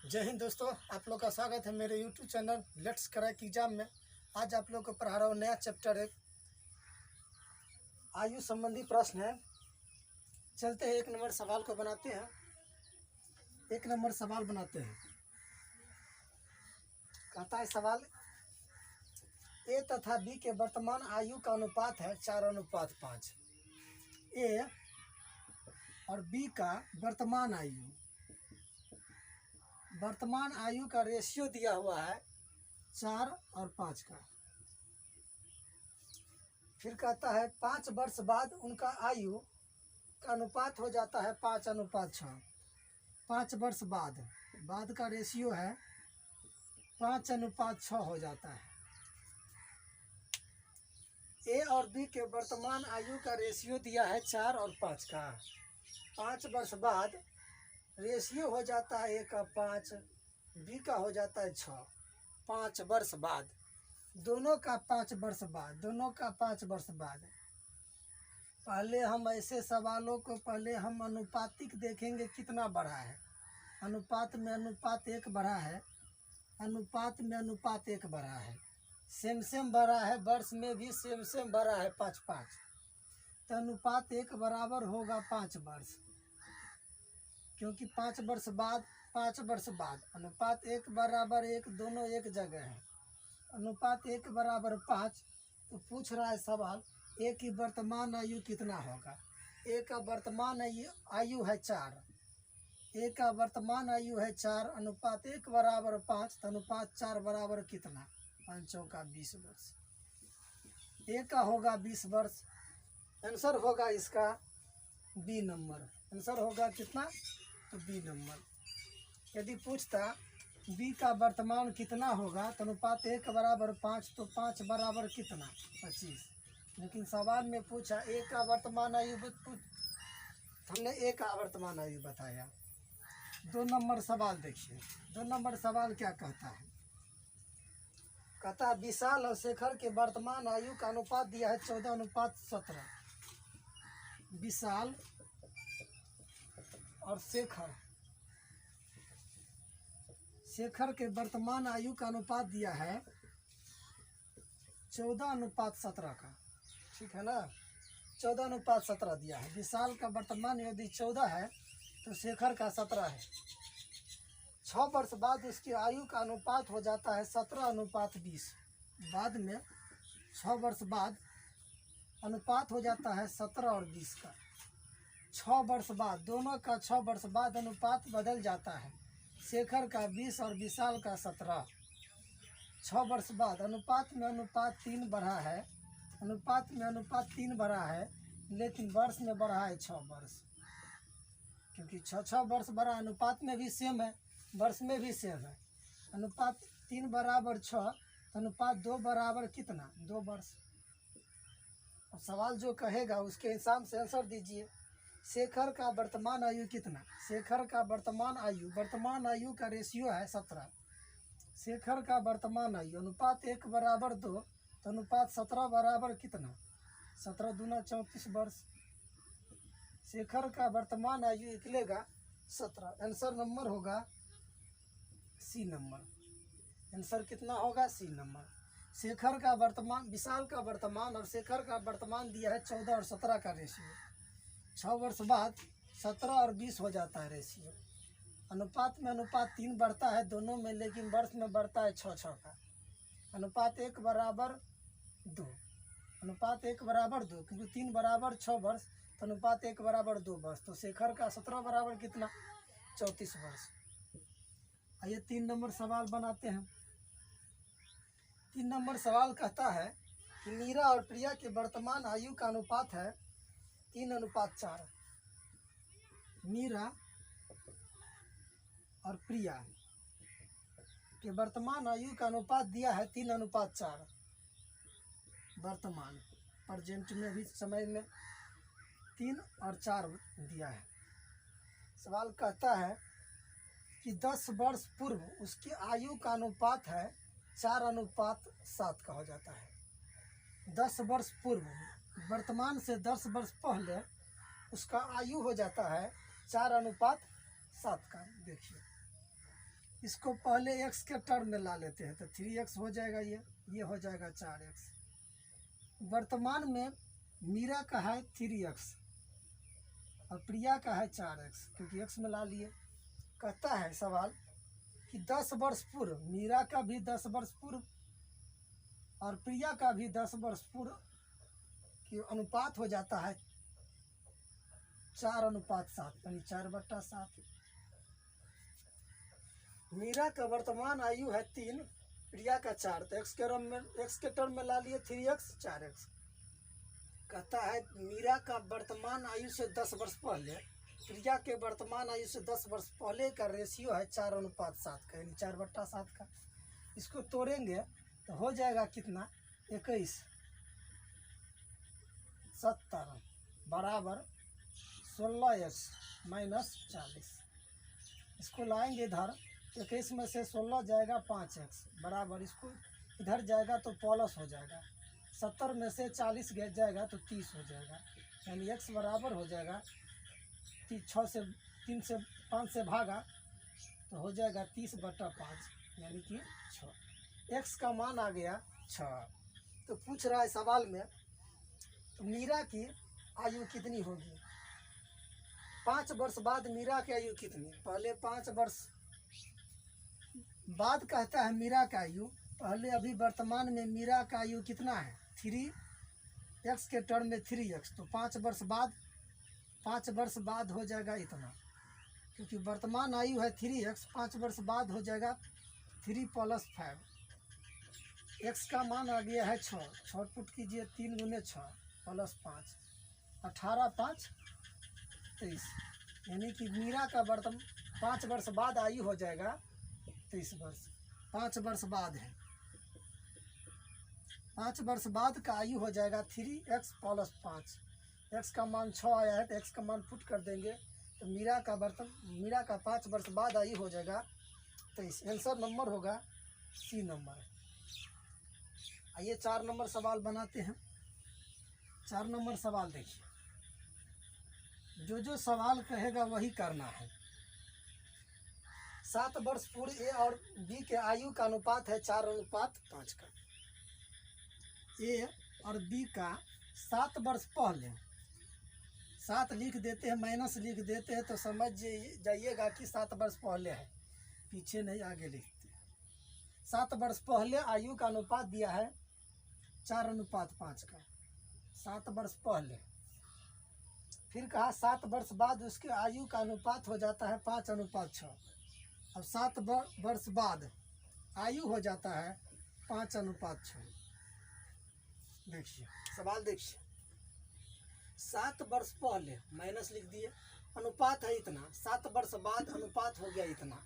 जय हिंद दोस्तों, आप लोग का स्वागत है मेरे YouTube channel let's crack exam में। आज आप लोग को पढ़ा रहा हूँ नया चैप्टर है, आयु संबंधी प्रश्न है। चलते हैं, एक नंबर सवाल को बनाते हैं। एक नंबर सवाल बनाते हैं। कहता है सवाल, ए तथा बी के वर्तमान आयु का अनुपात है 4:5। ए और बी का वर्तमान आयु का रेशियो दिया हुआ है 4 और 5 का। फिर कहता है 5 वर्ष बाद उनका आयु का अनुपात हो जाता है 5:6। 5 वर्ष बाद का रेशियो है 5:6 हो जाता है। ए और बी के वर्तमान आयु का रेशियो दिया है 4 और 5 का। 5 वर्ष बाद रेशियो हो जाता है ए का 5, बी का हो जाता है 6। 5 वर्ष बाद दोनों का 5 वर्ष बाद पहले हम ऐसे सवालों को हम अनुपातिक देखेंगे कितना बढ़ा है। अनुपात में अनुपात 1 बढ़ा है, सेम बढ़ा है, वर्ष में भी सेम बढ़ा है 5-5। तो अनुपात 1 बराबर होगा 5 वर्ष, क्योंकि 5 वर्ष बाद अनुपात 1 बराबर 1, दोनों एक जगह है। अनुपात 1 बराबर 5। तो पूछ रहा है सवाल, ए की वर्तमान आयु कितना होगा। ए का वर्तमान आयु है 4। ए का वर्तमान आयु है 4, अनुपात 1 बराबर 5। तो अनुपात 4 बराबर कितना, 5 का 20 वर्ष। ए का होगा 20 वर्ष। आंसर होगा इसका बी नंबर। आंसर होगा कितना, तो बी नंबर। यदि पूछता बी का वर्तमान कितना होगा, तो अनुपात 1 बराबर 5, तो 5 बराबर कितना, 25। लेकिन सवाल में पूछा ए का वर्तमान आयु, हमने ए का वर्तमान आयु बताया। 2 नंबर सवाल देखिए। 2 नंबर सवाल क्या कहता है। कहता है विशाल और शेखर के वर्तमान आयु का अनुपात दिया है 14:17। विशाल और शेखर के वर्तमान आयु का अनुपात दिया है 14:17 का। ठीक है ना, 14:17 दिया है। विशाल का वर्तमान यदि 14 है तो शेखर का 17 है। 6 वर्ष बाद उसकी आयु का अनुपात हो जाता है 17:20। बाद में 6 वर्ष बाद अनुपात हो जाता है 17 और 20 का। 6 वर्ष बाद, दोनों का 6 वर्ष बाद अनुपात बदल जाता है। शेखर का 20 और विशाल का 17। 6 वर्ष बाद अनुपात में अनुपात 3 बढ़ा है, लेकिन वर्ष में बढ़ा है 6 वर्ष। क्योंकि 6 वर्ष बढ़ा, अनुपात में भी सेम है, वर्ष में भी सेम है। अनुपात 3 बराबर 6, अनुपात 2 बराबर कितना, 2 वर्ष। अब सवाल जो कहेगा उसके हिसाब से आंसर दीजिए। शेखर का वर्तमान आयु कितना, शेखर का वर्तमान आयु का रेशियो है 17। शेखर का वर्तमान आयु अनुपात 1 बराबर 2, तो अनुपात 17 बराबर कितना, 17 दूना 34 वर्ष। शेखर का वर्तमान आयु निकलेगा 17। आंसर नंबर होगा सी नंबर। आंसर कितना होगा, सी नंबर। शेखर का वर्तमान, विशाल का वर्तमान और शेखर का वर्तमान दिया है 14 और 17 का रेशियो। 6 वर्ष बाद 17 और 20 हो जाता है रेशियो। अनुपात में अनुपात 3 बढ़ता है दोनों में, लेकिन वर्ष में बढ़ता है 6 का। अनुपात 1 बराबर 2, अनुपात 1 बराबर 2, क्योंकि 3 बराबर 6 वर्ष, तो अनुपात 1 बराबर 2 वर्ष। तो शेखर का 17 बराबर कितना, 34 वर्ष। आइए 3 नंबर सवाल बनाते हैं। 3 नंबर सवाल कहता है कि मीरा और प्रिया के वर्तमान आयु का अनुपात है 3:4। मीरा और प्रिया के वर्तमान आयु का अनुपात दिया है 3:4। वर्तमान प्रेजेंट में भी समय में 3 और 4 दिया है। सवाल कहता है कि 10 वर्ष पूर्व उसकी आयु का अनुपात है 4:7 का हो जाता है। 10 वर्ष पूर्व, वर्तमान से 10 वर्ष पहले उसका आयु हो जाता है 4:7 का। देखिए इसको पहले x के टर्म में ला लेते हैं तो 3x हो जाएगा, ये हो जाएगा 4x। वर्तमान में मीरा का है 3x और प्रिया का है 4x, क्योंकि x में ला लिए। कहता है सवाल कि 10 वर्ष पूर्व मीरा का भी 10 वर्ष पूर्व और प्रिया का भी 10 वर्ष पूर्व की अनुपात हो जाता है 4:7, यानी 4/7। मीरा का वर्तमान आयु है 3, प्रिया का 4, तो x के टर्म में ला लिए 3x 4x। कहता है मीरा का वर्तमान आयु से 10 वर्ष पहले प्रिया के वर्तमान आयु से 10 वर्ष पहले का रेशियो है 4:7 का, यानी 4/7 का। इसको तोड़ेंगे तो हो जाएगा कितना, 21 70 बराबर 16x माइनस 40। इसको लाएंगे इधर, 21 में से 16 जाएगा 5x बराबर, इसको इधर जाएगा तो प्लस हो जाएगा। 70 में से 40 गिर जाएगा तो 30 हो जाएगा, यानी x बराबर हो जाएगा 6 से 3 से 5 से भागा तो हो जाएगा 30/5, यानी कि 6। x का मान आ गया 6। तो पूछ रहा है सवाल में तो मीरा की आयु कितनी होगी। 5 वर्ष बाद मीरा की आयु कितनी, पहले 5 वर्ष बाद कहता है मीरा का आयु, पहले अभी वर्तमान में मीरा का आयु कितना है 3x के टर्म में 3x, तो 5 वर्ष बाद हो जाएगा इतना, क्योंकि वर्तमान आयु है 3x, 5 वर्ष बाद हो जाएगा 3 + 5। x का मान आ गया है 6, 6 पुट कीजिए, 3 × 6 + 5 18 5 23, यानी कि मीरा का 5 वर्ष बाद आयु हो जाएगा 23 वर्ष। 5 वर्ष बाद है, 5 वर्ष बाद का आयु हो जाएगा 3x + 5। x का मान 6 आया है तो x का मान पुट कर देंगे तो मीरा का 5 वर्ष बाद आयु हो जाएगा 23। आंसर नंबर होगा सी नंबर। आइए 4 नंबर सवाल बनाते हैं। 4 नंबर सवाल देखिए, जो सवाल कहेगा वही करना है। 7 वर्ष पूर्व ए और बी के आयु का अनुपात है 4:5 का। ए और बी का 7 वर्ष पहले, 7 लिख देते हैं माइनस लिख देते हैं तो समझ जाइएगा कि 7 वर्ष पहले है, पीछे नहीं आगे लिखते। 7 वर्ष पहले आयु का अनुपात दिया है 4:5 का, 7 वर्ष पहले। फिर कहा 7 वर्ष बाद उसके आयु का अनुपात हो जाता है 5:6। अब 7 वर्ष बाद आयु हो जाता है 5:6। देखिए सवाल देखिए, 7 वर्ष पहले माइनस लिख दिए, अनुपात है इतना, 7 वर्ष बाद अनुपात हो गया इतना,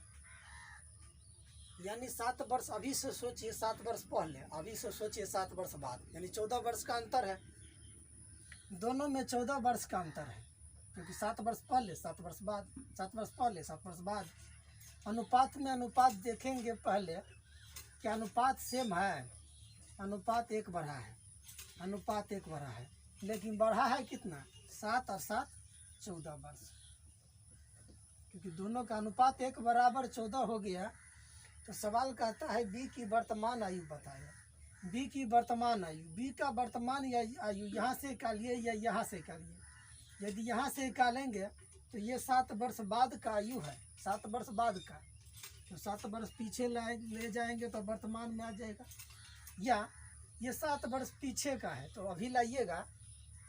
यानी 7 वर्ष अभी से सोचिए 7 वर्ष पहले, अभी से सोचिए 7 वर्ष बाद, यानी 14 वर्ष का अंतर है। दोनों में 14 वर्ष का अंतर है, क्योंकि 7 वर्ष पहले 7 वर्ष बाद, 7 वर्ष पहले 7 वर्ष बाद। अनुपात में अनुपात देखेंगे पहले कि अनुपात सेम है, अनुपात 1 बढ़ा है, अनुपात 1 बढ़ा है, लेकिन बढ़ा है कितना, 7 और 7 14 वर्ष, क्योंकि दोनों का अनुपात 1 बराबर 14 हो गया। तो सवाल कहता है बी की वर्तमान आयु बताएं। बी की वर्तमान आयु, बी का वर्तमान आयु यहाँ से निकालिए या यहाँ से निकालिए। यदि यहाँ से निकालेंगे तो ये 7 वर्ष बाद का आयु है, 7 वर्ष बाद का, तो 7 वर्ष पीछे ले जाएंगे तो वर्तमान में आ जाएगा, या ये 7 वर्ष पीछे का है तो अभी लाइएगा,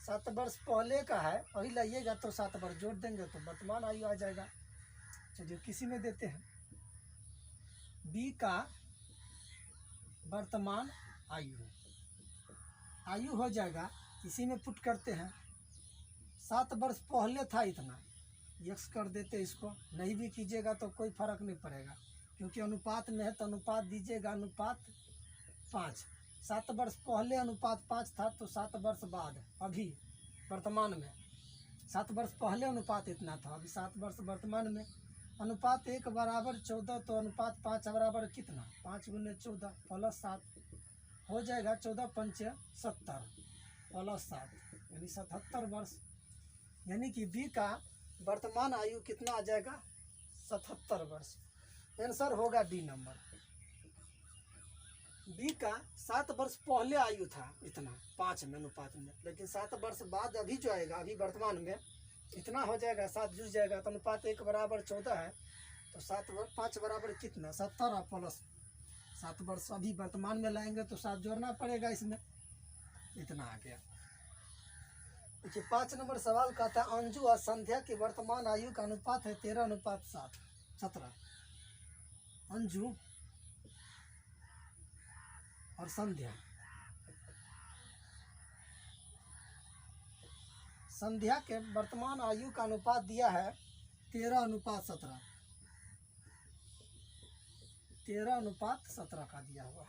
7 वर्ष पहले का है अभी लाइएगा तो 7 वर्ष जोड़ देंगे तो वर्तमान आयु आ जाएगा। चलिए किसी में देते हैं, बी का वर्तमान आयु हो जाएगा, इसी में पुट करते हैं। 7 वर्ष पहले था इतना, x कर देते, इसको नहीं भी कीजिएगा तो कोई फर्क नहीं पड़ेगा, क्योंकि अनुपात में है तो अनुपात दीजिएगा, अनुपात 5। 7 वर्ष पहले अनुपात 5 था तो 7 वर्ष बाद अभी वर्तमान में, 7 वर्ष पहले अनुपात इतना था, अभी 7 वर्ष वर्तमान में। अनुपात 1 बराबर 14 तो अनुपात 5 बराबर कितना, 5 × 14 + 7 हो जाएगा, 14 × 5 = 70 + 7 यानी 77 वर्ष। यानी कि बी का वर्तमान आयु कितना आ जाएगा, 77 वर्ष। आंसर होगा डी नंबर। बी का 7 वर्ष पहले आयु था इतना 5 में अनुपात में, लेकिन 7 वर्ष बाद अभी जो आएगा अभी वर्तमान में इतना हो जाएगा, 7 जुड़ जाएगा तो अनुपात 1 बराबर 14 है। तो 5 बराबर कितना 70 और प्लस 7 वर्ष अभी वर्तमान में लाएंगे तो 7 जोड़ना पड़ेगा इसमें, इतना आ गया। देखिए 5 नंबर सवाल कहता है अंजू और संध्या की वर्तमान आयु का अनुपात है 13:17। अंजू और संध्या, संध्या के वर्तमान आयु का अनुपात दिया है 13:17, 13:17 का दिया हुआ है।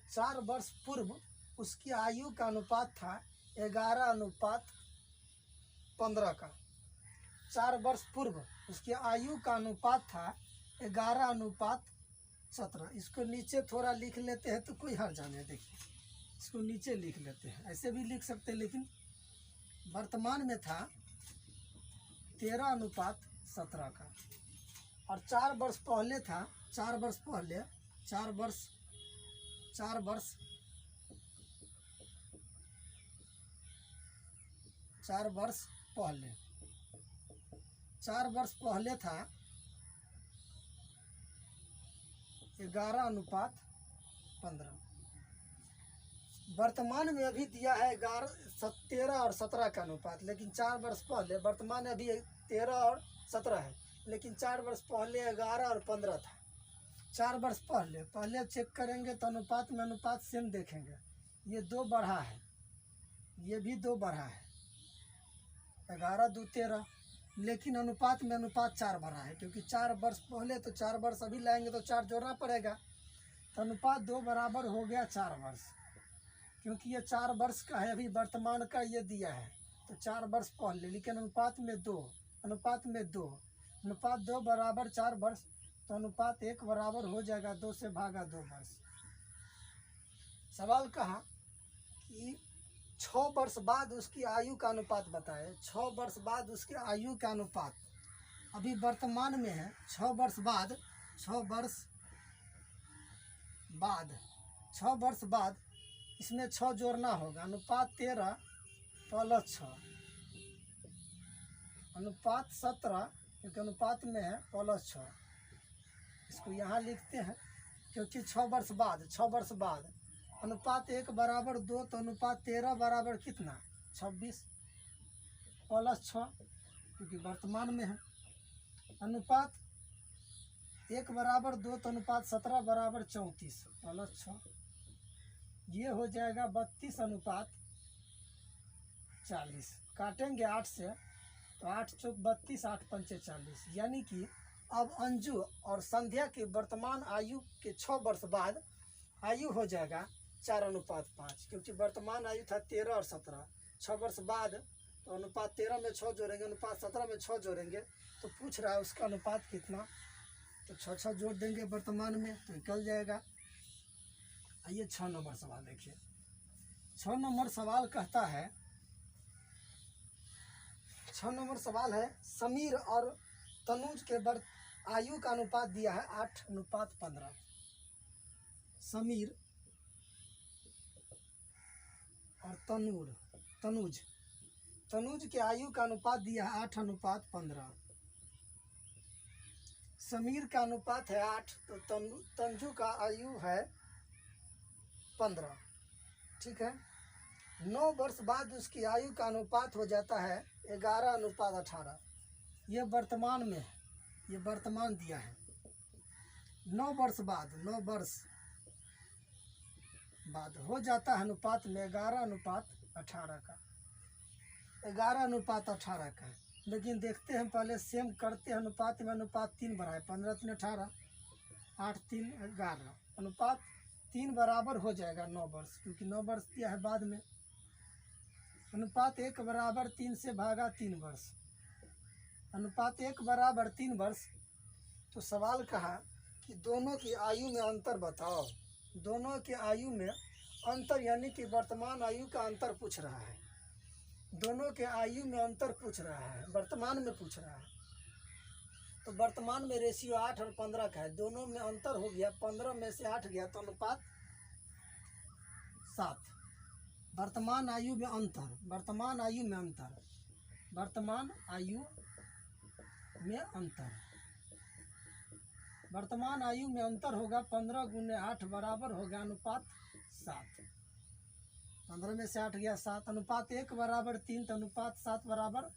4 वर्ष पूर्व उसकी आयु का अनुपात था 11:15 का। 4 वर्ष पूर्व उसकी आयु का अनुपात था 11:17। इसको नीचे थोड़ा लिख लेते हैं तो कोई हर्ज नहीं। देखिए इसको नीचे लिख लेते हैं, ऐसे भी लिख सकते हैं, लेकिन वर्तमान में था 13:17 का। और 4 वर्ष पहले था, 4 वर्ष पहले 4 वर्ष 4 वर्ष 4 वर्ष पहले 4 वर्ष पहले था 11:15। वर्तमान में अभी दिया है 13 और 17 का अनुपात, लेकिन 4 वर्ष पहले, वर्तमान में अभी 13 और 17 है, लेकिन 4 वर्ष पहले 11 और 15 था। 4 वर्ष पहले चेक करेंगे तो अनुपात में अनुपात सेम देखेंगे। ये 2 बढ़ा है, ये भी 2 बढ़ा है, 11 2 13, लेकिन अनुपात में अनुपात 4 बढ़ा है, क्योंकि 4 वर्ष पहले तो 4 वर्ष अभी लाएंगे तो 4 जोड़ना पड़ेगा, तो अनुपात 2 बराबर हो गया 4 वर्ष। क्योंकि ये 4 वर्ष का है, अभी वर्तमान का ये दिया है तो 4 वर्ष पहले, लेकिन अनुपात में 2, अनुपात 2 बराबर 4 वर्ष, तो अनुपात 1 बराबर हो जाएगा 2 से भागा 2 वर्ष। सवाल कहा कि 6 वर्ष बाद उसकी आयु का अनुपात बताए। 6 वर्ष बाद उसकी आयु का अनुपात अभी वर्तमान में है। 6 वर्ष बाद 6 वर्ष बाद इसमें 6 जोड़ना होगा। अनुपात 13 प्लस 6, अनुपात 17, क्योंकि अनुपात में है प्लस 6। इसको यहाँ लिखते हैं, क्योंकि 6 वर्ष बाद अनुपात 1 बराबर 2, तो अनुपात 13 बराबर कितना 26 प्लस 6, क्योंकि वर्तमान में है। अनुपात 1 बराबर 2, तो अनुपात 17 बराबर 34 प्लस 6, ये हो जाएगा 32:40। काटेंगे 8 से तो 8 चौक 32, 8 पंचे 40, यानी कि अब अंजू और संध्या की वर्तमान आयु के 6 वर्ष बाद आयु हो जाएगा 4:5, क्योंकि वर्तमान आयु था 13 और 17। 6 वर्ष बाद तो अनुपात 13 में 6 जोड़ेंगे, अनुपात 17 में 6 जोड़ेंगे, तो पूछ रहा है उसका अनुपात कितना, तो 6 जोड़ देंगे वर्तमान में तो निकल जाएगा। आइए 6 नंबर सवाल देखिए। 6 नंबर सवाल कहता है, 6 नंबर सवाल है समीर और तनुज के आयु का अनुपात दिया है 8:15। समीर और तनुज के आयु का अनुपात दिया है 8:15। समीर का अनुपात है 8, तो तंजू का आयु है 15, ठीक है। 9 वर्ष बाद उसकी आयु का अनुपात हो जाता है 11:18। ये वर्तमान में है, ये वर्तमान दिया है। 9 वर्ष बाद हो जाता है अनुपात में 11:18 का, 11:18 का। लेकिन देखते हैं पहले सेम करते हैं, अनुपात में अनुपात 3 बढ़ा है, 15 3 18, 8 3 11, अनुपात 3 बराबर हो जाएगा 9 वर्ष, क्योंकि 9 वर्ष दिया है बाद में। अनुपात 1 बराबर 3 से भागा 3 वर्ष, अनुपात 1 बराबर 3 वर्ष। तो सवाल कहा कि दोनों की आयु में अंतर बताओ। दोनों की आयु में अंतर, यानी कि वर्तमान आयु का अंतर पूछ रहा है। दोनों के आयु में अंतर पूछ रहा है, वर्तमान में पूछ रहा है। तो वर्तमान में रेशियो 8 और 15 का है, दोनों में अंतर हो गया, 15 में से 8 गया तो अनुपात 7। वर्तमान आयु में अंतर, वर्तमान आयु में अंतर, वर्तमान आयु में अंतर, वर्तमान आयु में अंतर होगा 15 गुने 8 बराबर होगा अनुपात 7। 15 में से 8 गया 7, अनुपात 1 बराबर 3, तो अनुपात 7 बराबर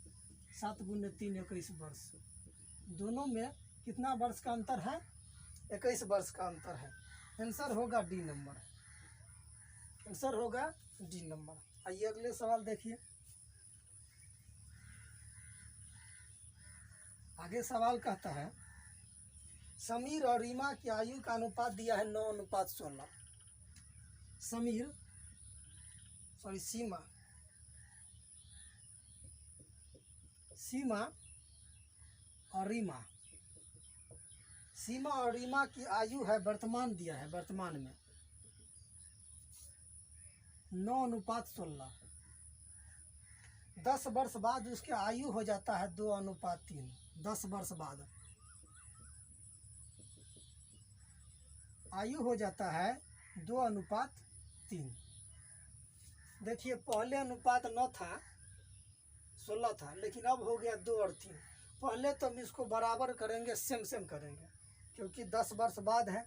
7 गुने 3 21 वर्ष। दोनों में कितना वर्ष का अंतर है? 21 वर्ष का अंतर है। आंसर होगा डी नंबर, आंसर होगा डी नंबर। आइए अगले सवाल देखिए। आगे सवाल कहता है समीर और रीमा की आयु का अनुपात दिया है 9:16। समीर सीमा, सीमा और रीमा, सीमा और रीमा की आयु है, वर्तमान दिया है, वर्तमान में 9:16। 10 वर्ष बाद उसकी आयु हो जाता है 2:3। 10 वर्ष बाद आयु हो जाता है 2:3। देखिए पहले अनुपात 9 था, 16 था, लेकिन अब हो गया 2 और 3। पहले तो हम इसको बराबर करेंगे, सेम सेम करेंगे, क्योंकि 10 वर्ष बाद है।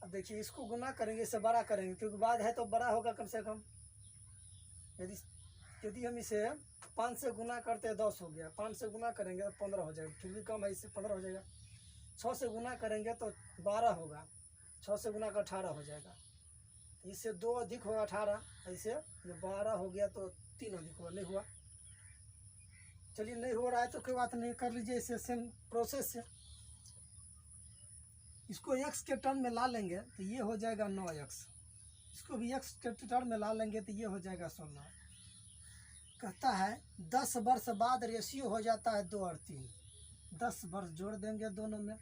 अब देखिए इसको गुना करेंगे, इसे बड़ा करेंगे, क्योंकि बाद है तो बड़ा होगा कम से कम। यदि हम इसे 5 से गुना करते हैं 10 हो गया, 5 से गुना करेंगे तो 15 हो जाएगा, फिर भी कम है, इससे 15 हो जाएगा। 6 से गुना करेंगे तो 12 होगा, 6 से गुना का 18 हो जाएगा। इससे 2 अधिक होगा 18, ऐसे ये 12 हो गया तो 3 अधिक हुआ, नहीं हुआ। चलिए नहीं हो रहा है तो कोई बात नहीं, कर लीजिए इसे सेम प्रोसेस से। इसको x के टर्म में ला लेंगे तो ये हो जाएगा 9x, इसको भी x के टर्म में ला लेंगे तो ये हो जाएगा 16। कहता है 10 वर्ष बाद रेशियो हो जाता है 2 और 3। 10 वर्ष जोड़ देंगे दोनों में,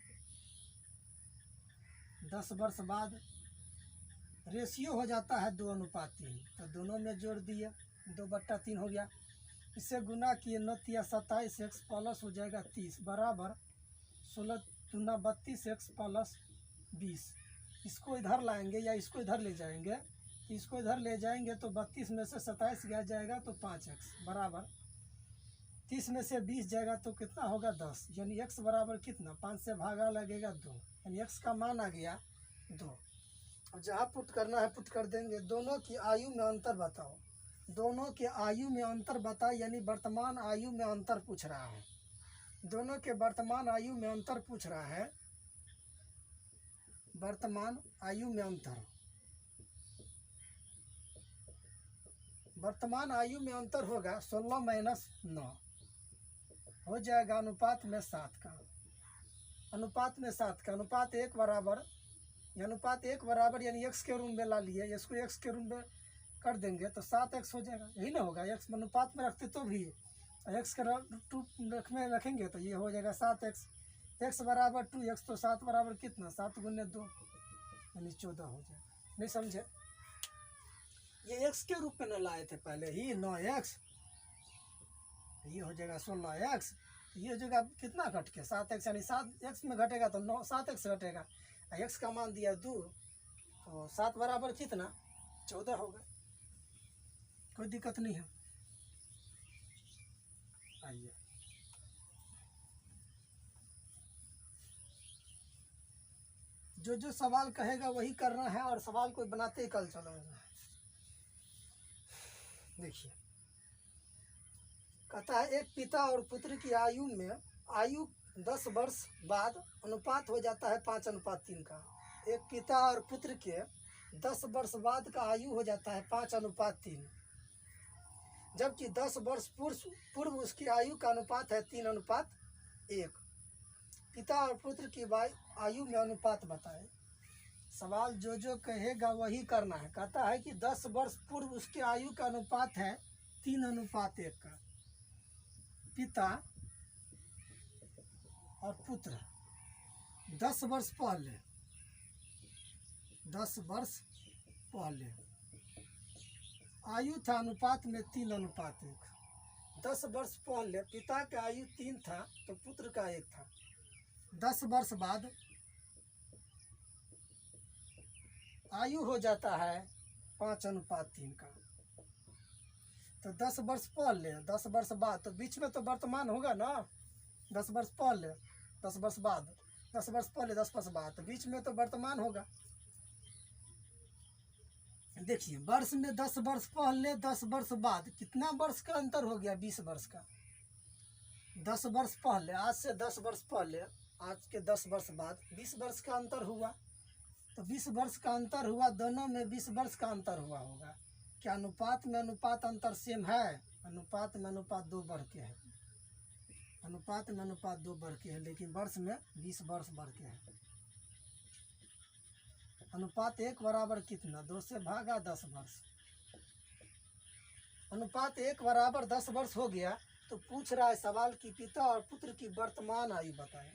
10 वर्ष बाद रेशियो हो जाता है 2:3, तो दोनों में जोड़ दिए, 2/3 हो गया। इससे गुना किए 9 या 27 x प्लस हो जाएगा 30 बराबर 16 दूना 32 x प्लस 20। इसको इधर लाएंगे या इसको इधर ले जाएंगे, इसको इधर ले जाएंगे तो 32 में से 27 गया जाएगा तो 5x बराबर 30 में से 20 जाएगा तो कितना होगा 10, यानी x बराबर कितना, 5 से भागा लगेगा 2, यानी x का मान आ गया 2। अब जहाँ पुट करना है पुट कर देंगे। दोनों की आयु में अंतर बताओ, दोनों के आयु में अंतर बताओ, यानी वर्तमान आयु में अंतर पूछ रहा है। दोनों के वर्तमान आयु में अंतर पूछ रहा है, वर्तमान आयु में अंतर, वर्तमान आयु में अंतर होगा 16 - 9 हो जाएगा अनुपात में 7 का, अनुपात में 7 का, अनुपात 1 बराबर, अनुपात 1 बराबर यानी x के रूम में ला लिए, इसको x के रूम में कर देंगे तो 7x हो जाएगा, यही ना होगा। x अनुपात में रखते तो भी x के रूप में रखेंगे तो ये हो जाएगा 7x। x बराबर 2x, तो 7 बराबर कितना, 7 गुने 2 यानी 14 हो जाएगा। नहीं समझे, ये x के रूप में न लाए थे पहले ही 9x, ये हो जाएगा 16x, ये हो जाएगा कितना घट के 7x, यानी 7x में घटेगा तो 7x घटेगा, x का मान दिया 2, तो 7 बराबर कितना 14 होगा। कोई दिक्कत नहीं है। आइए जो सवाल कहेगा वही करना है, और सवाल कोई बनाते ही कल चलो। देखिए कहता है एक पिता और पुत्र की आयु 10 वर्ष बाद अनुपात हो जाता है 5:3 का। एक पिता और पुत्र के 10 वर्ष बाद का आयु हो जाता है 5:3, जबकि 10 वर्ष पूर्व उसकी आयु का अनुपात है 3:1। पिता और पुत्र की आयु में अनुपात बताए। सवाल जो कहेगा वही करना है। कहता है कि 10 वर्ष पूर्व उसकी आयु का अनुपात है 3:1 का। पिता और पुत्र 10 वर्ष पहले, 10 वर्ष पहले आयु था अनुपात में 3:1। 10 वर्ष पहले पिता का आयु 3 था तो पुत्र का 1 था। 10 वर्ष बाद आयु हो जाता है 5:3 का। तो 10 वर्ष पहले 10 वर्ष बाद, तो बीच में तो वर्तमान होगा ना। 10 वर्ष पहले 10 वर्ष बाद, 10 वर्ष पहले 10 वर्ष बाद, तो बीच में तो वर्तमान होगा। देखिए वर्ष में 10 वर्ष पहले 10 वर्ष बाद, कितना वर्ष का अंतर हो गया? 20 वर्ष का। 10 वर्ष पहले, आज से 10 वर्ष पहले, आज के 10 वर्ष बाद 20 वर्ष का अंतर हुआ। तो 20 वर्ष का अंतर हुआ, दोनों में 20 वर्ष का अंतर हुआ होगा। क्या अनुपात में अनुपात अंतर सेम है? अनुपात में अनुपात 2 बढ़ के है, अनुपात में अनुपात 2 बढ़ के है, लेकिन वर्ष में 20 वर्ष बढ़ के है। अनुपात 1 बराबर कितना? 2 से भागा 10 वर्ष। अनुपात 1 बराबर 10 वर्ष हो गया। तो पूछ रहा है सवाल कि पिता और पुत्र की वर्तमान आयु बताएं।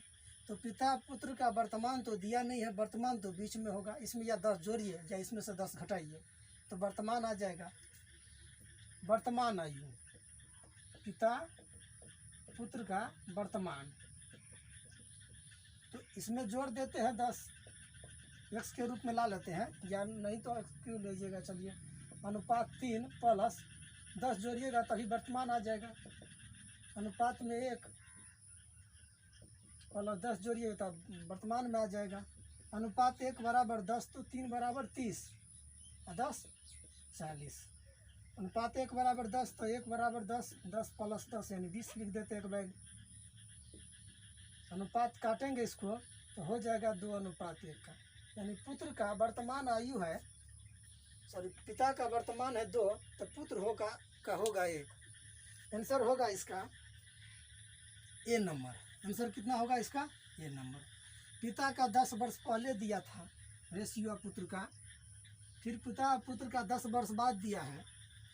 तो पिता पुत्र का वर्तमान तो दिया नहीं है, वर्तमान तो बीच में होगा। इसमें या 10 जोड़िए या इसमें से 10 घटाइए तो वर्तमान आ जाएगा। वर्तमान आयु, पिता पुत्र का वर्तमान, तो इसमें जोड़ देते हैं 10, एक्स के रूप में ला लेते हैं, या नहीं तो एक्स क्यों लीजिएगा। चलिए अनुपात 3 प्लस 10 जोड़िएगा तभी वर्तमान आ जाएगा। अनुपात में 1 प्लस 10 जोड़िए तो वर्तमान में आ जाएगा। अनुपात 1 बराबर 10, तो 3 बराबर 30 और 10 40। अनुपात 1 बराबर 10, तो 1 बराबर 10, 10 प्लस 10 यानी 20 लिख देते एक बैग। अनुपात काटेंगे इसको तो हो जाएगा 2:1 का, यानी पुत्र का वर्तमान आयु है, सॉरी पिता का वर्तमान है 2, तो पुत्र होगा 1। आंसर होगा इसका ए नंबर। आंसर कितना होगा इसका? ए नंबर। पिता का 10 वर्ष पहले दिया था रेशियो पुत्र का, फिर पिता पुत्र का 10 वर्ष बाद दिया है,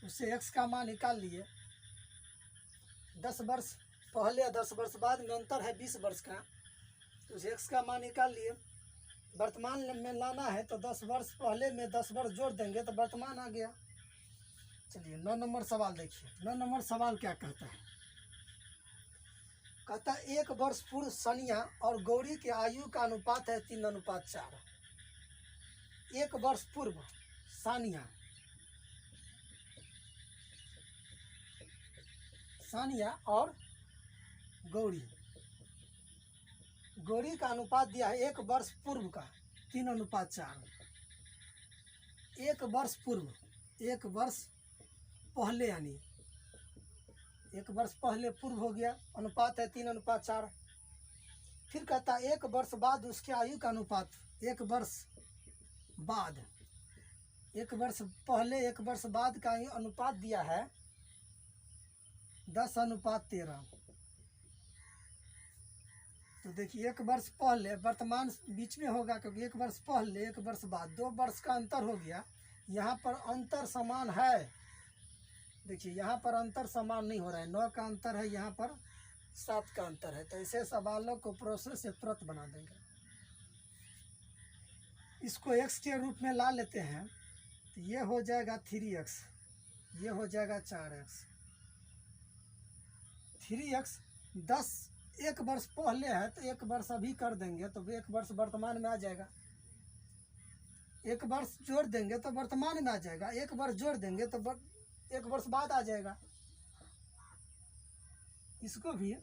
उससे एक्स का मान निकाल लिए। 10 वर्ष पहले या 10 वर्ष बाद में अंतर है 20 वर्ष का, तो उस एक्स का मान निकाल लिए। वर्तमान में लाना है तो 10 वर्ष पहले में 10 वर्ष जोड़ देंगे तो वर्तमान आ गया। चलिए 9 नंबर सवाल देखिए। 9 नंबर सवाल क्या कहता है? कहता है 1 वर्ष पूर्व सनिया और गौरी के आयु का अनुपात है 3:4। 1 वर्ष पूर्व सानिया और गौरी का अनुपात दिया है 1 वर्ष पूर्व का 3:4। 1 वर्ष पूर्व, 1 वर्ष पहले, यानी 1 वर्ष पहले पूर्व हो गया, अनुपात है 3:4। फिर कहता है 1 वर्ष बाद उसके आयु का अनुपात, 1 वर्ष बाद, 1 वर्ष पहले 1 वर्ष बाद का अनुपात दिया है 10:13। तो देखिए 1 वर्ष पहले, वर्तमान बीच में होगा क्योंकि 1 वर्ष पहले 1 वर्ष बाद 2 वर्ष का अंतर हो गया। यहाँ पर अंतर समान है, देखिए यहाँ पर अंतर समान नहीं हो रहा है, 9 का अंतर है, यहाँ पर 7 का अंतर है। तो ऐसे सवालों को प्रोसेस से तुरंत बना देंगे। इसको x के रूप में ला लेते हैं तो ये हो जाएगा 3x, ये हो जाएगा 4x। 3x 10 1 वर्ष पहले है तो 1 वर्ष अभी कर देंगे तो 1 वर्ष वर्तमान में आ जाएगा। 1 वर्ष जोड़ देंगे तो वर्तमान में आ जाएगा। 1 वर्ष जोड़ देंगे तो 1 वर्ष बाद आ जाएगा। इसको भी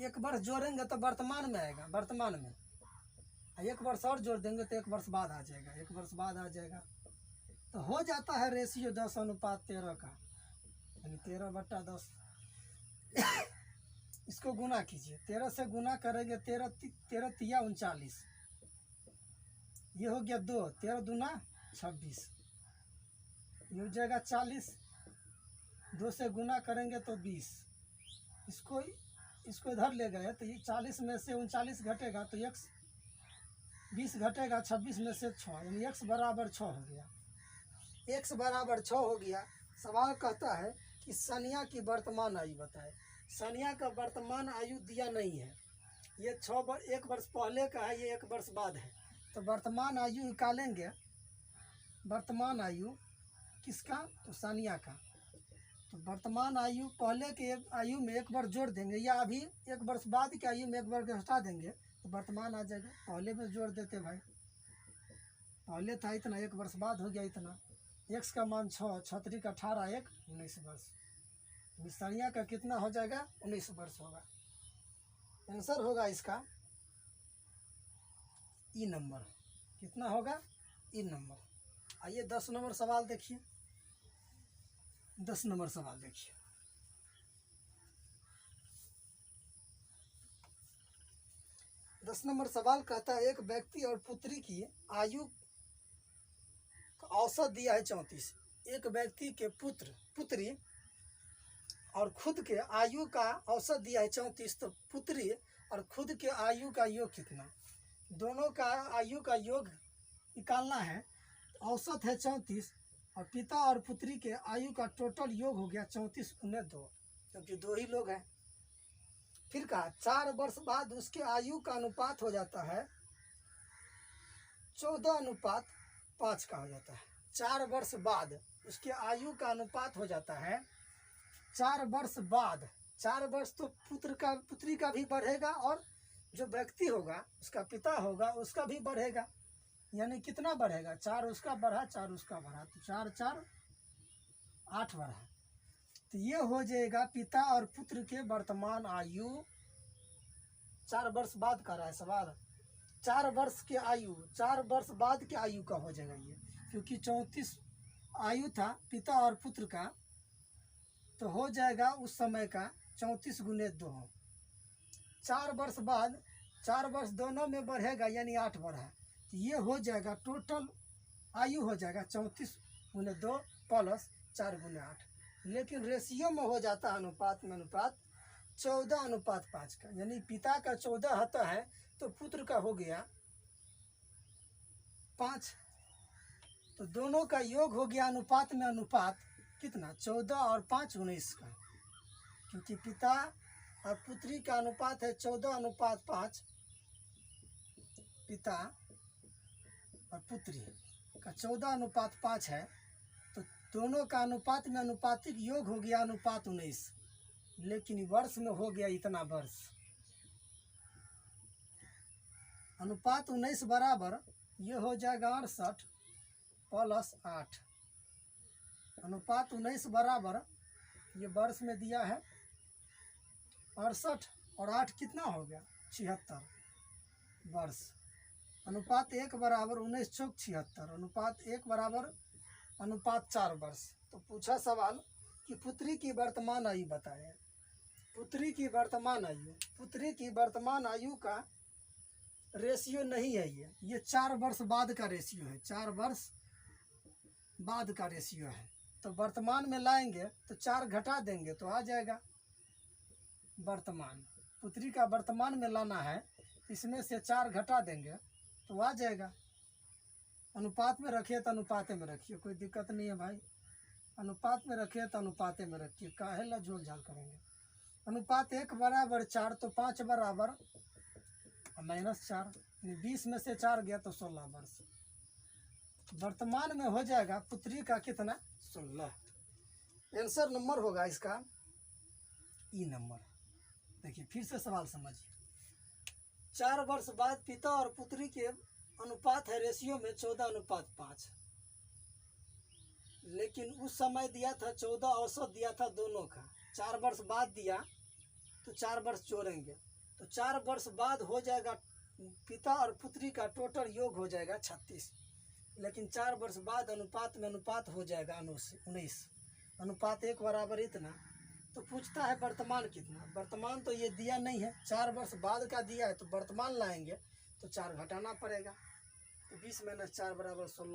1 वर्ष जोड़ेंगे तो वर्तमान में आएगा, वर्तमान में। 1 वर्ष और जोड़ देंगे तो 1 वर्ष बाद आ जाएगा, 1 वर्ष बाद आ जाएगा। तो हो जाता है रेशियो 10:13 का, यानी 13/10। इसको गुना कीजिए, 13 से गुना करेंगे 13 तिया 39, ये हो गया 2, 13 दूना 26, ये हो जाएगा 40। 2 से गुना करेंगे तो 20। इसको इधर ले गए तो ये 40 में से 39 घटेगा तो x 20 घटेगा 26 में से 6, यानी x बराबर 6 हो गया। x बराबर 6 हो गया। सवाल कहता है कि सनिया की वर्तमान आयु बताए। सनिया का वर्तमान आयु दिया नहीं है, ये 1 वर्ष पहले का है, ये 1 वर्ष बाद है। तो वर्तमान आयु निकालेंगे, वर्तमान आयु किसका? तो सानिया का। तो वर्तमान आयु पहले के आयु में एक वर्ष जोड़ देंगे या अभी एक वर्ष बाद की आयु में एक वर्ष हटा देंगे तो वर्तमान आ जाएगा। पहले में जोड़ देते भाई, पहले था इतना, एक वर्ष बाद हो गया इतना। एक्स का मान 6, 6 3 का 18, 1 19 वर्ष। मिसानिया का कितना हो जाएगा? 19 वर्ष होगा। आंसर होगा इसका ई नंबर। कितना होगा? ई नंबर। आइए 10 नंबर सवाल देखिए। 10 नंबर सवाल देखिए। दस नंबर सवाल कहता है एक व्यक्ति और पुत्री की आयु का औसत दिया है 34। एक व्यक्ति के पुत्री और खुद के आयु का औसत दिया है 34, तो पुत्री और खुद के आयु का योग कितना? दोनों का आयु का योग निकालना है। औसत है 34 और पिता और पुत्री के आयु का टोटल योग हो गया 34 × 2, क्योंकि 2 ही लोग हैं। फिर कहा 4 वर्ष बाद उसके आयु का अनुपात हो जाता है 14:5 का हो जाता है। 4 वर्ष बाद उसके आयु का अनुपात हो जाता है 4 वर्ष बाद। 4 वर्ष तो पुत्री का भी बढ़ेगा और जो व्यक्ति होगा उसका पिता होगा उसका भी बढ़ेगा। यानी कितना बढ़ेगा? 4 उसका बढ़ा, 4 उसका बढ़ा, तो 4 4 8 बढ़ा। तो ये हो जाएगा पिता और पुत्र के वर्तमान आयु। 4 वर्ष बाद का रहा है सवाल। 4 वर्ष के आयु 4 वर्ष बाद के आयु का हो जाएगा ये, क्योंकि 34 आयु था पिता और पुत्र का, तो हो जाएगा उस समय का 34 × 2। 4 वर्ष बाद 4 वर्ष दोनों में बढ़ेगा यानी 8 बढ़ा, तो ये हो जाएगा टोटल आयु हो जाएगा 34 × 2 प्लस 4 × 8। लेकिन रेशियो में हो जाता है अनुपात में अनुपात 14:5 का। यानी पिता का 14 होता है तो पुत्र का हो गया 5, तो दोनों का योग हो गया अनुपात में अनुपात कितना? 14 और 5 19 का, क्योंकि पिता और पुत्री का अनुपात है 14:5। पिता और पुत्री का 14:5 है, तो दोनों का अनुपात में अनुपातिक योग हो गया अनुपात 19, लेकिन वर्ष में हो गया इतना वर्ष। अनुपात 19 बराबर ये हो जाएगा 68 + 8। अनुपात 19 बराबर ये वर्ष में दिया है 68 और 8 कितना हो गया? 76 वर्ष। अनुपात 1 बराबर 19 × 76। अनुपात 1 बराबर अनुपात 4 वर्ष। तो पूछा सवाल कि पुत्री की वर्तमान आयु बताएं। पुत्री की वर्तमान आयु का रेशियो नहीं है ये 4 वर्ष बाद का रेशियो है। 4 वर्ष बाद का रेशियो है, तो वर्तमान में लाएंगे तो 4 घटा देंगे तो आ जाएगा वर्तमान। पुत्री का वर्तमान में लाना है, इसमें से 4 घटा देंगे तो आ जाएगा। अनुपात में रखिए तो अनुपाते में रखिए, कोई दिक्कत नहीं है भाई। अनुपात में रखिए तो अनुपाते में रखिए, काहे ला झोल झाल करेंगे। अनुपात 1 बराबर 4, तो 5 बराबर -4, 20 में से 4 गया तो 16 वर्ष। वर्तमान में हो जाएगा पुत्री का कितना? 16। आंसर नंबर होगा इसका ई नंबर। देखिए फिर से सवाल समझिए। 4 वर्ष बाद पिता और पुत्री के अनुपात है रेशियो में 14:5, लेकिन उस समय दिया था 14 औसत दिया था दोनों का। 4 वर्ष बाद दिया तो 4 वर्ष जोड़ेंगे, तो 4 वर्ष बाद हो जाएगा पिता और पुत्री का टोटल योग हो जाएगा 36, लेकिन 4 वर्ष बाद अनुपात में अनुपात हो जाएगा 19। अनुपात 1 बराबर इतना। तो पूछता है वर्तमान कितना? वर्तमान तो ये दिया नहीं है, 4 वर्ष बाद का दिया है, तो वर्तमान लाएंगे तो 4 घटाना पड़ेगा। तो 20 - 4 बराबर 16।